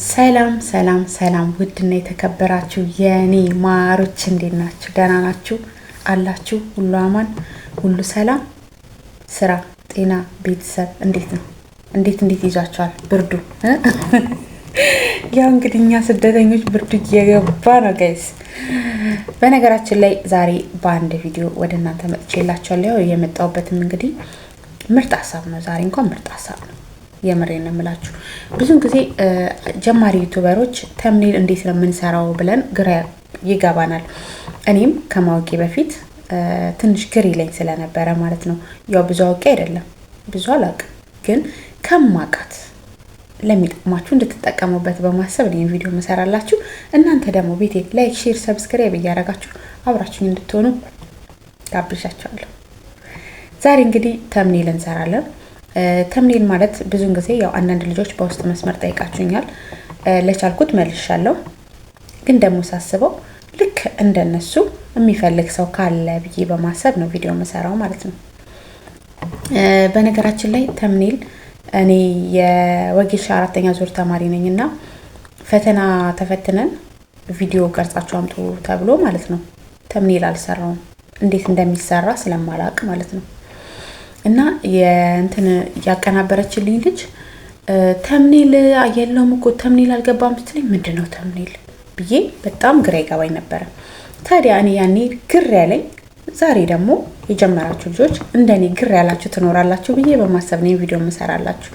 ሰላም ሰላም ሰላም ውድና የተከበራችሁ የኔ ማሮች እንዴት ናችሁ? ደህና ናችሁ አላችሁ? ሁሉ አማን፣ ሁሉ ሰላም፣ ስራ፣ ጤና፣ ቤተሰብ እንዴት ነው? እንዴት ይዟችኋል? ብርዱ ያው እንግዲህ እኛ ስደተኞች ብርዱ እየገባ ነው ጋይስ። በነገራችን ላይ ዛሬ በአንድ ቪዲዮ ወደ እናንተ መጥቼላችኋለሁ። ያው የመጣሁበትም እንግዲህ ምርጥ ሀሳብ ነው። ዛሬ እንኳን ምርጥ ሀሳብ ነው። የምሬን ነው የምላችሁ። ብዙን ጊዜ ጀማሪ ዩቲዩበሮች ተምኔል እንዴት ነው የምንሰራው ብለን ግራ ይገባናል። እኔም ከማወቄ በፊት ትንሽ ግር ይለኝ ስለነበረ ማለት ነው። ያው ብዙ አውቄ አይደለም፣ ብዙ አላውቅም፣ ግን ከማውቃት ለሚጠቅማችሁ እንድትጠቀሙበት በማሰብ ነው ቪዲዮ መሰራላችሁ። እናንተ ደግሞ ቤቴ ላይክ፣ ሼር፣ ሰብስክራይብ እያደረጋችሁ አብራችሁኝ እንድትሆኑ ጋብዣችኋለሁ። ዛሬ እንግዲህ ተምኔል እንሰራለን። ተምኔል ማለት ብዙን ጊዜ ያው አንዳንድ ልጆች በውስጥ መስመር ጠይቃችሁኛል። ለቻልኩት መልሻለሁ። ግን ደግሞ ሳስበው ልክ እንደነሱ የሚፈልግ ሰው ካለ ብዬ በማሰብ ነው ቪዲዮ መሰራው ማለት ነው። በነገራችን ላይ ተምኔል እኔ የወጌሻ 4ኛ ዙር ተማሪ ነኝና ፈተና ተፈትነን ቪዲዮ ቀርጻችሁ አምጡ ተብሎ ማለት ነው ተምኔል አልሰራውም፣ እንዴት እንደሚሰራ ስለማላውቅ ማለት ነው። እና የእንትን ያቀናበረችልኝ ልጅ ተምኔል የለውም እኮ ተምኔል አልገባም ስትለኝ ምንድነው ተምኔል ብዬ በጣም ግራ ይገባኝ ነበረ። ታዲያ እኔ ያኔ ግር ያለኝ ዛሬ ደግሞ የጀመራችሁ ልጆች እንደኔ ግር ያላችሁ ትኖራላችሁ ብዬ በማሰብ ነው ቪዲዮ መሰራላችሁ።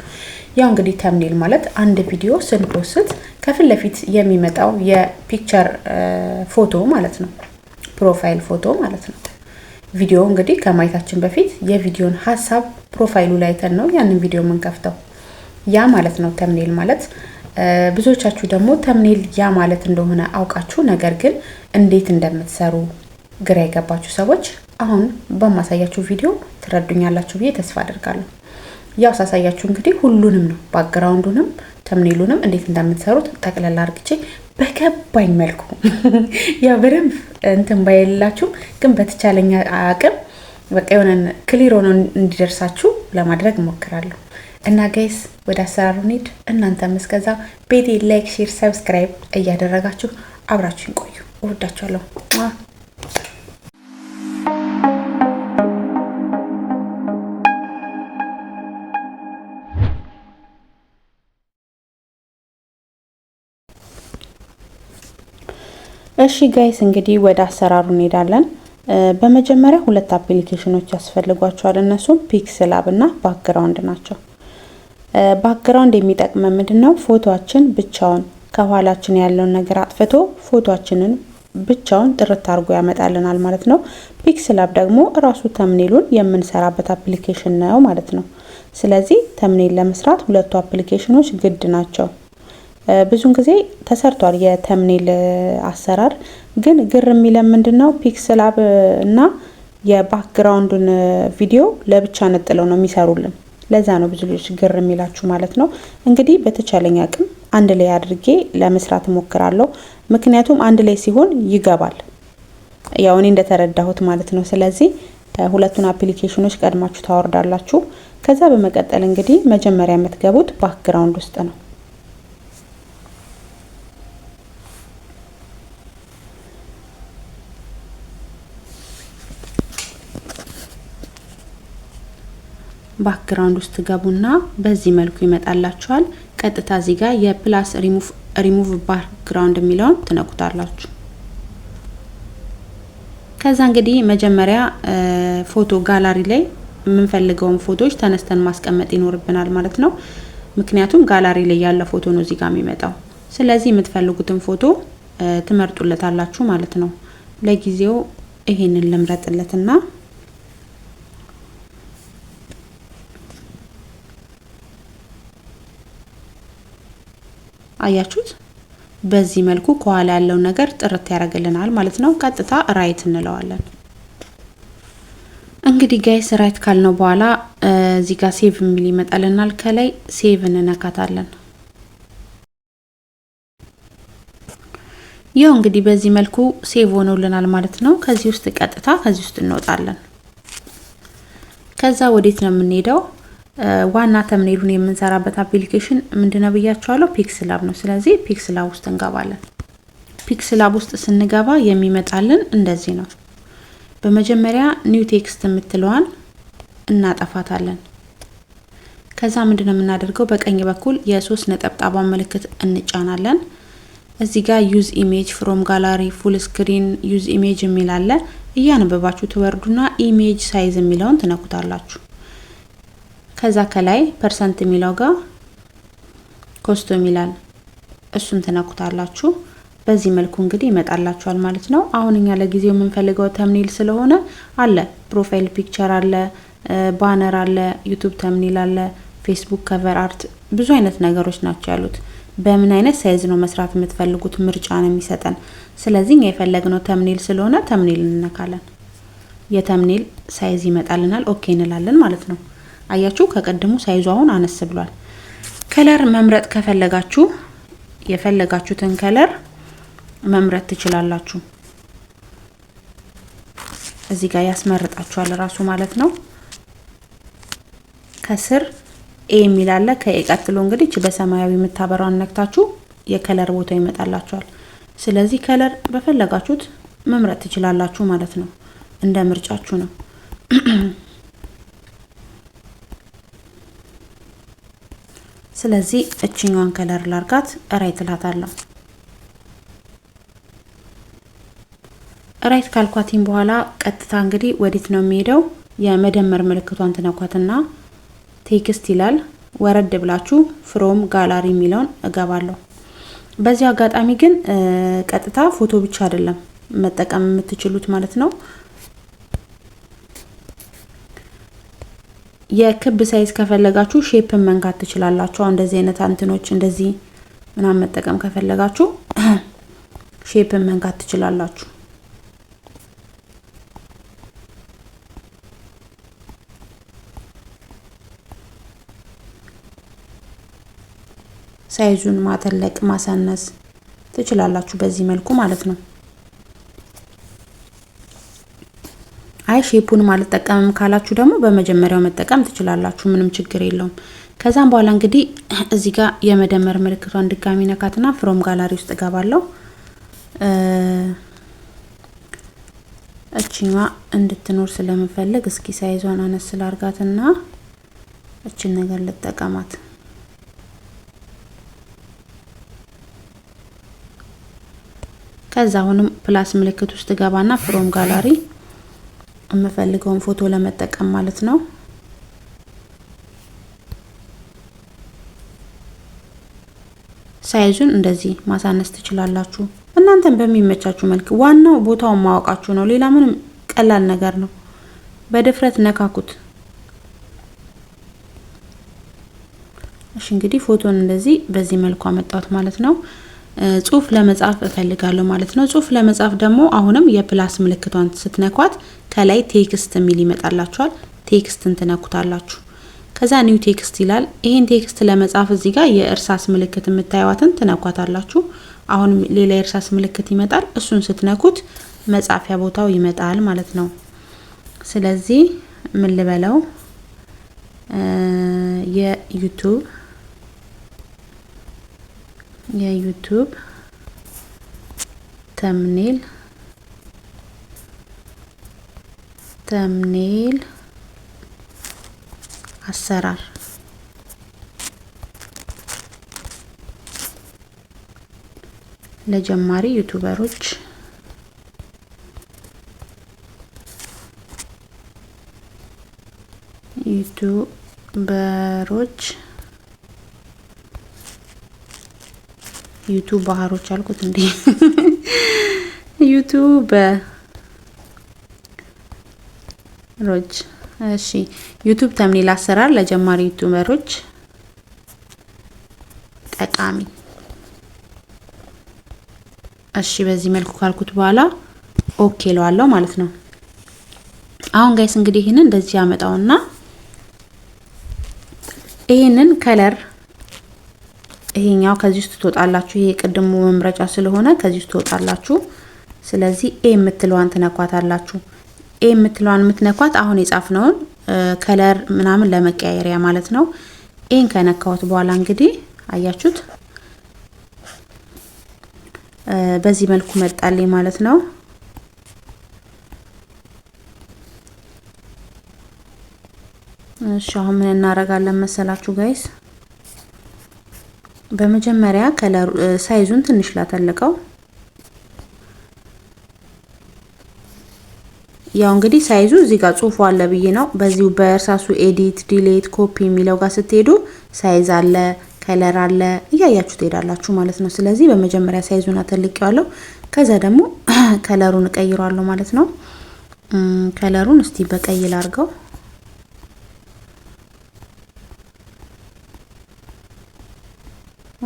ያው እንግዲህ ተምኔል ማለት አንድ ቪዲዮ ስንፖስት ከፊት ለፊት የሚመጣው የፒክቸር ፎቶ ማለት ነው፣ ፕሮፋይል ፎቶ ማለት ነው። ቪዲዮ እንግዲህ ከማየታችን በፊት የቪዲዮን ሐሳብ ፕሮፋይሉ ላይ ተን ነው ያንን ቪዲዮ የምንከፍተው። ያ ማለት ነው ተምኔል ማለት። ብዙዎቻችሁ ደግሞ ተምኔል ያ ማለት እንደሆነ አውቃችሁ ነገር ግን እንዴት እንደምትሰሩ ግራ የገባችሁ ሰዎች አሁን በማሳያችሁ ቪዲዮ ትረዱኛላችሁ ብዬ ተስፋ አደርጋለሁ። ያው ሳሳያችሁ እንግዲህ ሁሉንም ነው ባክግራውንዱንም ተምኔሉንም እንዴት እንደምትሰሩት ጠቅላላ አርግቼ በከባኝ መልኩ ያው በደንብ እንትን ባይላችሁ ግን በተቻለኛ አቅም በቃ የሆነን ክሊር ሆኖ እንዲደርሳችሁ ለማድረግ እሞክራለሁ። እና ጋይስ ወደ አሰራሩ እንሂድ። እናንተም እስከዛ ቤቴ ላይክ፣ ሼር፣ ሰብስክራይብ እያደረጋችሁ አብራችሁን ቆዩ። እወዳችኋለሁ። እሺ ጋይስ እንግዲህ ወደ አሰራሩ እንሄዳለን። በመጀመሪያ ሁለት አፕሊኬሽኖች ያስፈልጓቸዋል። እነሱም ፒክስላብ እና ባክግራውንድ ናቸው። ባክግራውንድ የሚጠቅመን ምንድነው? ፎቶአችን ብቻውን ከኋላችን ያለውን ነገር አጥፍቶ ፎቶአችንን ብቻውን ጥርት አድርጎ ያመጣልናል ማለት ነው። ፒክስላብ ደግሞ ራሱ ተምኔሉን የምንሰራበት አፕሊኬሽን ነው ማለት ነው። ስለዚህ ተምኔል ለመስራት ሁለቱ አፕሊኬሽኖች ግድ ናቸው። ብዙን ጊዜ ተሰርቷል የተምኔል አሰራር፣ ግን ግር የሚለን ምንድነው ፒክስላብ እና የባክግራውንዱን ቪዲዮ ለብቻ ነጥለው ነው የሚሰሩልን። ለዛ ነው ብዙ ልጆች ግር የሚላችሁ ማለት ነው። እንግዲህ በተቻለኝ አቅም አንድ ላይ አድርጌ ለመስራት እሞክራለሁ። ምክንያቱም አንድ ላይ ሲሆን ይገባል፣ ያው እኔ እንደተረዳሁት ማለት ነው። ስለዚህ ሁለቱን አፕሊኬሽኖች ቀድማችሁ ታወርዳላችሁ። ከዛ በመቀጠል እንግዲህ መጀመሪያ የምትገቡት ባክግራውንድ ውስጥ ነው። ባክግራውንድ ውስጥ ገቡና በዚህ መልኩ ይመጣላችኋል። ቀጥታ እዚህ ጋር የፕላስ ሪሙቭ ባክግራውንድ የሚለውን ትነኩታላችሁ። ከዛ እንግዲህ መጀመሪያ ፎቶ ጋላሪ ላይ የምንፈልገውን ፎቶዎች ተነስተን ማስቀመጥ ይኖርብናል ማለት ነው። ምክንያቱም ጋላሪ ላይ ያለ ፎቶ ነው እዚህ ጋር የሚመጣው። ስለዚህ የምትፈልጉትን ፎቶ ትመርጡለታላችሁ ማለት ነው። ለጊዜው ይሄንን ልምረጥለትና አያችሁት? በዚህ መልኩ ከኋላ ያለው ነገር ጥርት ያደርግልናል ማለት ነው። ቀጥታ ራይት እንለዋለን። እንግዲህ ጋይስ ራይት ካልነው በኋላ እዚህ ጋር ሴቭ የሚል ይመጣልናል። ከላይ ሴቭ እንነካታለን። ያው እንግዲህ በዚህ መልኩ ሴቭ ሆኖልናል ማለት ነው። ከዚህ ውስጥ ቀጥታ ከዚህ ውስጥ እንወጣለን። ከዛ ወዴት ነው የምንሄደው? ዋና ተምኔሉን የምንሰራበት አፕሊኬሽን ምንድነው ብያችኋለሁ? ፒክስላብ ነው። ስለዚህ ፒክስላብ ውስጥ እንገባለን። ፒክስላብ ውስጥ ስንገባ የሚመጣልን እንደዚህ ነው። በመጀመሪያ ኒው ቴክስት የምትለዋን እናጠፋታለን። ከዛ ምንድነው የምናደርገው? በቀኝ በኩል የሶስት ነጠብጣቧን ምልክት እንጫናለን። እዚህ ጋር ዩዝ ኢሜጅ ፍሮም ጋላሪ ፉል ስክሪን ዩዝ ኢሜጅ የሚል አለ። እያነበባችሁ ትወርዱና ኢሜጅ ሳይዝ የሚለውን ትነኩታላችሁ። ከዛ ከላይ ፐርሰንት የሚለው ጋር ኮስቶም ይላል፣ እሱን ትነኩታላችሁ። በዚህ መልኩ እንግዲህ ይመጣላችኋል ማለት ነው። አሁን እኛ ለጊዜው የምንፈልገው ተምኔል ስለሆነ አለ ፕሮፋይል ፒክቸር አለ፣ ባነር አለ፣ ዩቲዩብ ተምኔል አለ፣ ፌስቡክ ከቨር አርት፣ ብዙ አይነት ነገሮች ናቸው ያሉት። በምን አይነት ሳይዝ ነው መስራት የምትፈልጉት ምርጫ ነው የሚሰጠን። ስለዚህ እኛ የፈለግነው ተምኔል ስለሆነ ተምኔል እንነካለን። የተምኔል ሳይዝ ይመጣልናል። ኦኬ እንላለን ማለት ነው። አያችሁ ከቀድሙ ሳይዙ አሁን አነስ ብሏል። ከለር መምረጥ ከፈለጋችሁ የፈለጋችሁትን ከለር መምረጥ ትችላላችሁ። እዚህ ጋር ያስመርጣችኋል ራሱ ማለት ነው። ከስር ኤ የሚል አለ። ከኤ ቀጥሎ እንግዲህ በሰማያዊ የምታበራውን ነክታችሁ የከለር ቦታ ይመጣላችኋል። ስለዚህ ከለር በፈለጋችሁት መምረጥ ትችላላችሁ ማለት ነው። እንደ ምርጫችሁ ነው። ስለዚህ እችኛዋን ከለር ላርጋት ራይት ላታለሁ። ራይት ካልኳቲን በኋላ ቀጥታ እንግዲህ ወዴት ነው የሚሄደው? የመደመር ምልክቷን ትነኳትና ቴክስት ይላል። ወረድ ብላችሁ ፍሮም ጋላሪ የሚለውን እገባለሁ። በዚህ አጋጣሚ ግን ቀጥታ ፎቶ ብቻ አይደለም መጠቀም የምትችሉት ማለት ነው። የክብ ሳይዝ ከፈለጋችሁ ሼፕን መንካት ትችላላችሁ። እንደዚህ አይነት አንትኖች እንደዚህ ምናምን መጠቀም ከፈለጋችሁ ሼፕን መንካት ትችላላችሁ። ሳይዙን ማተለቅ ማሳነስ ትችላላችሁ በዚህ መልኩ ማለት ነው። አይ ሼፑን ማለት ተጠቀምም ካላችሁ ደግሞ በመጀመሪያው መጠቀም ትችላላችሁ፣ ምንም ችግር የለውም። ከዛም በኋላ እንግዲህ እዚህ ጋር የመደመር ምልክቷን ድጋሚ ነካትና ፍሮም ጋላሪ ውስጥ እገባለሁ። እቺኛዋ እንድትኖር ስለምፈልግ እስኪ ሳይዟን አነስ ላርጋትና እቺን ነገር ልጠቀማት። ከዛ አሁንም ፕላስ ምልክት ውስጥ ገባና ፍሮም ጋላሪ የምፈልገውን ፎቶ ለመጠቀም ማለት ነው። ሳይዙን እንደዚህ ማሳነስ ትችላላችሁ እናንተም በሚመቻችሁ መልኩ። ዋናው ቦታውን ማወቃችሁ ነው። ሌላ ምንም ቀላል ነገር ነው። በድፍረት ነካኩት። እሺ እንግዲህ ፎቶን እንደዚህ በዚህ መልኩ አመጣሁት ማለት ነው። ጽሁፍ ለመጻፍ እፈልጋለሁ ማለት ነው። ጽሁፍ ለመጻፍ ደግሞ አሁንም የፕላስ ምልክቷን ስትነኳት ከላይ ቴክስት የሚል ይመጣላችኋል። ቴክስትን ትነኩታላችሁ። ከዛ ኒው ቴክስት ይላል። ይሄን ቴክስት ለመጻፍ እዚህ ጋር የእርሳስ ምልክት የምታዩዋትን ትነኳታላችሁ። አሁንም ሌላ የእርሳስ ምልክት ይመጣል። እሱን ስትነኩት መጻፊያ ቦታው ይመጣል ማለት ነው። ስለዚህ ምን ልበለው? የዩቲዩብ ተምኔል አሰራር ለጀማሪ ዩቲዩበሮች ዩቲዩብ ባህሮች አልኩት እንዴ? ዩቲዩበሮች። እሺ ዩቲዩብ ተምኔል አሰራር ለጀማሪ ዩቲዩበሮች ጠቃሚ። እሺ በዚህ መልኩ ካልኩት በኋላ ኦኬ ለዋለሁ ማለት ነው። አሁን ጋይስ እንግዲህ ይሄንን እንደዚህ ያመጣውና ይሄንን ከለር ይሄኛው ከዚህ ውስጥ ትወጣላችሁ። ይሄ ቅድሙ መምረጫ ስለሆነ ከዚህ ውስጥ ትወጣላችሁ። ስለዚህ ኤ የምትለዋን ትነኳታላችሁ። ኤ የምትለዋን የምትነኳት አሁን የጻፍነውን ከለር ምናምን ለመቀያየሪያ ማለት ነው። ይሄን ከነካሁት በኋላ እንግዲህ አያችሁት በዚህ መልኩ መጣልኝ ማለት ነው። እሺ አሁን ምን እናደርጋለን መሰላችሁ ጋይስ? በመጀመሪያ ከለር ሳይዙን ትንሽ ላተልቀው። ያው እንግዲህ ሳይዙ እዚህ ጋር ጽሁፉ አለ ብዬ ነው። በዚሁ በእርሳሱ ኤዲት ዲሌት ኮፒ የሚለው ጋር ስትሄዱ ሳይዝ አለ፣ ከለር አለ እያያችሁ ትሄዳላችሁ ማለት ነው። ስለዚህ በመጀመሪያ ሳይዙን አተልቀዋለሁ። ከዛ ደግሞ ከለሩን እቀይራለሁ ማለት ነው። ከለሩን እስቲ በቀይ ላርገው።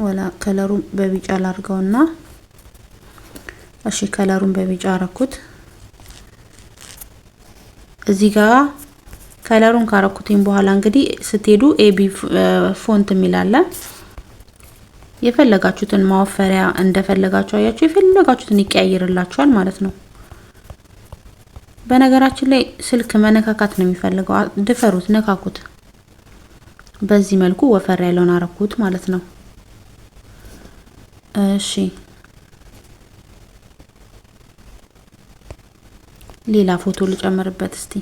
ወላ ከለሩን በቢጫ ላርገውና እሺ ከለሩን በቢጫ አረኩት። እዚህ ጋር ከለሩን ካረኩትኝ በኋላ እንግዲህ ስትሄዱ ኤቢ ፎንት የሚላለ የፈለጋችሁትን ማወፈሪያ እንደፈለጋችሁ አያችሁ የፈለጋችሁትን ይቀያይርላችኋል ማለት ነው። በነገራችን ላይ ስልክ መነካካት ነው የሚፈልገው። ድፈሩት፣ ነካኩት። በዚህ መልኩ ወፈር ያለውን አረኩት ማለት ነው። እሺ ሌላ ፎቶ ልጨምርበት እስቲ።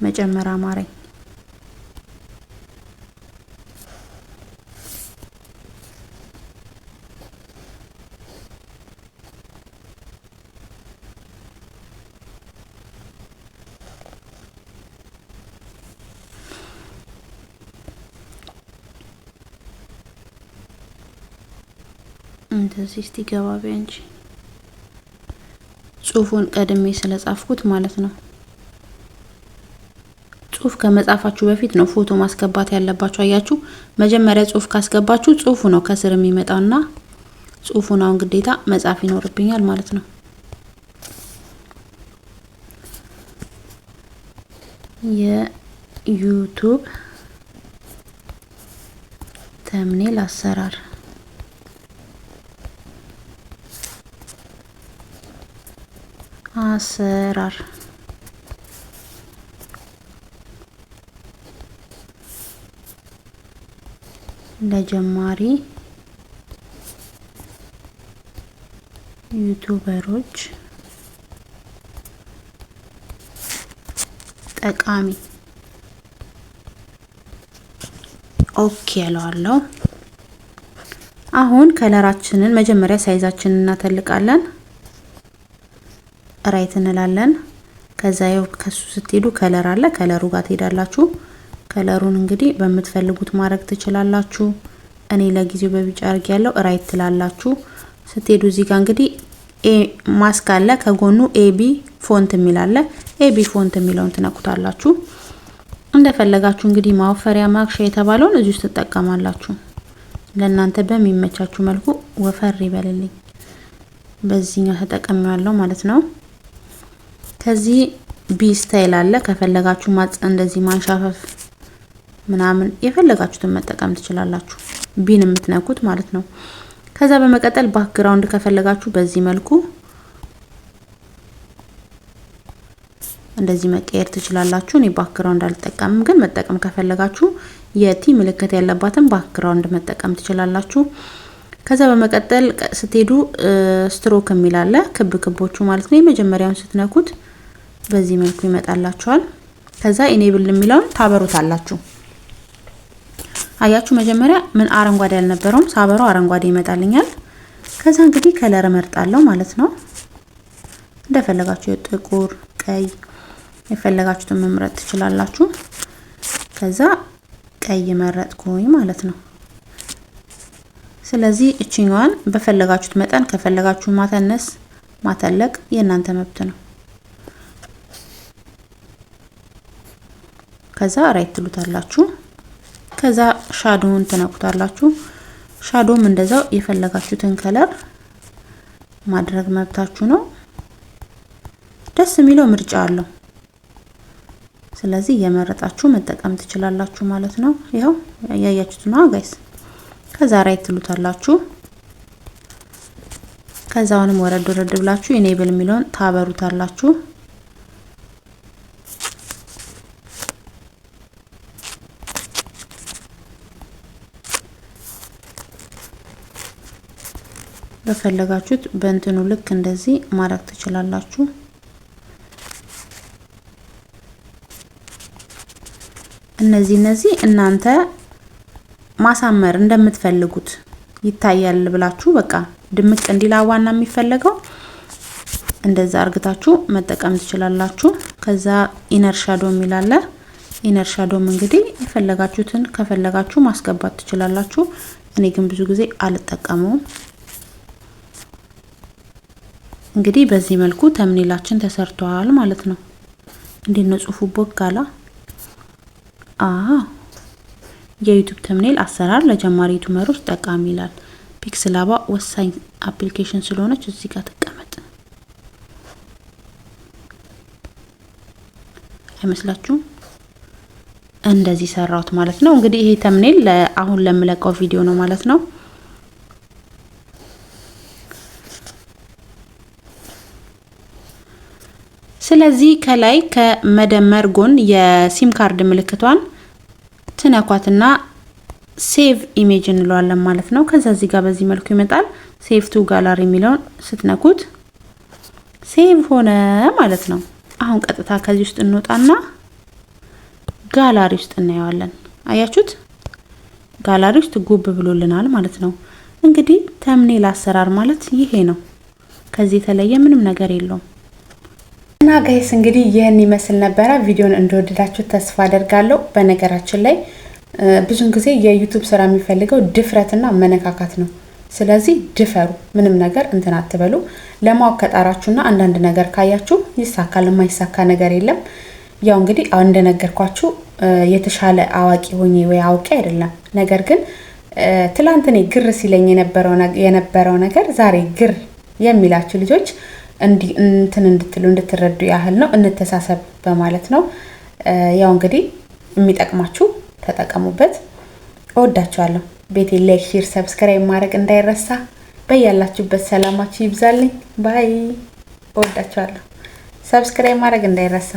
መጨመር አማረኝ። እንደዚህ እስቲ ገባ ቢያንቺ ጽሁፉን ቀድሜ ስለጻፍኩት ማለት ነው። ጽሁፍ ከመጻፋችሁ በፊት ነው ፎቶ ማስገባት ያለባችሁ። አያችሁ መጀመሪያ ጽሁፍ ካስገባችሁ ጽሁፉ ነው ከስር የሚመጣውና ጽሁፉን አሁን ግዴታ መጻፍ ይኖርብኛል ማለት ነው። የዩቲዩብ ተምኔል አሰራር ለጀማሪ ዩቲዩበሮች ጠቃሚ። ኦኬ ያለዋለሁ። አሁን ከለራችንን መጀመሪያ ሳይዛችንን እናተልቃለን። ራይት እንላለን። ከዛ ያው ከሱ ስትሄዱ ከለር አለ፣ ከለሩ ጋር ትሄዳላችሁ። ከለሩን እንግዲህ በምትፈልጉት ማድረግ ትችላላችሁ። እኔ ለጊዜው በቢጫ አርግ ያለው ራይት ትላላችሁ። ስትሄዱ እዚህ ጋር እንግዲህ ኤ ማስክ አለ፣ ከጎኑ ኤቢ ፎንት የሚላለ ኤቢ ፎንት የሚለውን ትነኩታላችሁ። እንደፈለጋችሁ እንግዲህ ማወፈሪያ ማክሻ የተባለውን እዚህ ውስጥ ተጠቀማላችሁ። ለእናንተ በሚመቻችሁ መልኩ ወፈር ይበልልኝ። በዚህኛው ተጠቅሜዋለሁ ማለት ነው። ከዚህ ቢ ስታይል አለ። ከፈለጋችሁ እንደዚህ ማንሻፈፍ ምናምን የፈለጋችሁትን መጠቀም ትችላላችሁ። ቢን የምትነኩት ማለት ነው። ከዛ በመቀጠል ባክግራውንድ ከፈለጋችሁ በዚህ መልኩ እንደዚህ መቀየር ትችላላችሁ። እኔ ባክግራውንድ አልጠቀምም፣ ግን መጠቀም ከፈለጋችሁ የቲ ምልክት ያለባትን ባክግራውንድ መጠቀም ትችላላችሁ። ከዛ በመቀጠል ስትሄዱ ስትሮክ የሚላለ ክብ ክቦቹ ማለት ነው። የመጀመሪያውን ስትነኩት በዚህ መልኩ ይመጣላችኋል። ከዛ ኢኔብል የሚለውን ታበሩታላችሁ። አያችሁ መጀመሪያ ምን አረንጓዴ ያልነበረውም ሳበረው አረንጓዴ ይመጣልኛል። ከዛ እንግዲህ ከለር እመርጣለሁ ማለት ነው። እንደፈለጋችሁ ጥቁር፣ ቀይ የፈለጋችሁትን መምረጥ ትችላላችሁ። ከዛ ቀይ መረጥኩኝ ማለት ነው። ስለዚህ እቺኛዋን በፈለጋችሁት መጠን ከፈለጋችሁ ማተነስ ማተለቅ የእናንተ መብት ነው። ከዛ ራይት ትሉታላችሁ። ከዛ ሻዶውን ትነኩታላችሁ። ሻዶውም እንደዛው የፈለጋችሁትን ከለር ማድረግ መብታችሁ ነው። ደስ የሚለው ምርጫ አለው። ስለዚህ እየመረጣችሁ መጠቀም ትችላላችሁ ማለት ነው። ይሄው ያያችሁት ነው ጋይስ። ከዛ ራይት ትሉታላችሁ። ከዛውንም ወረድ ወረድ ብላችሁ ኢኔብል የሚለውን ታበሩታላችሁ። በፈለጋችሁት በእንትኑ ልክ እንደዚህ ማድረግ ትችላላችሁ። እነዚህ እናንተ ማሳመር እንደምትፈልጉት ይታያል ብላችሁ በቃ ድምቅ እንዲላዋና የሚፈልገው እንደዛ አርግታችሁ መጠቀም ትችላላችሁ። ከዛ ኢነር ሻዶ የሚላለ ኢነር ሻዶም እንግዲህ የፈለጋችሁትን ከፈለጋችሁ ማስገባት ትችላላችሁ። እኔ ግን ብዙ ጊዜ አልጠቀመውም። እንግዲህ በዚህ መልኩ ተምኔላችን ተሰርቷል ማለት ነው። እንዴት ነው ጽሁፉ ቦጋላ? የዩቲዩብ ተምኔል አሰራር ለጀማሪ ዩቲዩበሮች ጠቃሚ ይላል። ፒክስላባ ወሳኝ አፕሊኬሽን ስለሆነች እዚህ ጋር ተቀመጥ አይመስላችሁም? እንደዚህ ሰራውት ማለት ነው። እንግዲህ ይሄ ተምኔል አሁን ለምለቀው ቪዲዮ ነው ማለት ነው። ስለዚህ ከላይ ከመደመር ጎን የሲም ካርድ ምልክቷን ትነኳትና ሴቭ ኢሜጅ እንለዋለን ማለት ነው። ከዛ እዚህ ጋር በዚህ መልኩ ይመጣል። ሴቭ ቱ ጋላሪ የሚለውን ስትነኩት ሴቭ ሆነ ማለት ነው። አሁን ቀጥታ ከዚህ ውስጥ እንወጣና ጋላሪ ውስጥ እናየዋለን። አያችሁት? ጋላሪ ውስጥ ጉብ ብሎልናል ማለት ነው። እንግዲህ ተምኔል አሰራር ማለት ይሄ ነው። ከዚህ የተለየ ምንም ነገር የለውም። እና ጋይስ እንግዲህ ይሄን ይመስል ነበር። ቪዲዮን እንደወደዳችሁ ተስፋ አደርጋለሁ። በነገራችን ላይ ብዙን ጊዜ የዩቲዩብ ስራ የሚፈልገው ድፍረትና መነካካት ነው። ስለዚህ ድፈሩ፣ ምንም ነገር እንትን አትበሉ። ለማወቅ ከጣራችሁና አንዳንድ ነገር ካያችሁ ይሳካል፣ የማይሳካ ነገር የለም። ያው እንግዲህ እንደነገርኳችሁ የተሻለ አዋቂ ሆኜ ወይ አውቄ አይደለም። ነገር ግን ትላንት እኔ ግር ሲለኝ የነበረው ነገር ዛሬ ግር የሚላችሁ ልጆች እንትን እንድትሉ እንድትረዱ ያህል ነው። እንተሳሰብ በማለት ነው። ያው እንግዲህ የሚጠቅማችሁ ተጠቀሙበት። እወዳችኋለሁ። ቤቴ ላይክ፣ ሼር፣ ሰብስክራይብ ማድረግ እንዳይረሳ። በያላችሁበት ሰላማችሁ ይብዛልኝ። ባይ። እወዳችኋለሁ። ሰብስክራይብ ማድረግ እንዳይረሳ።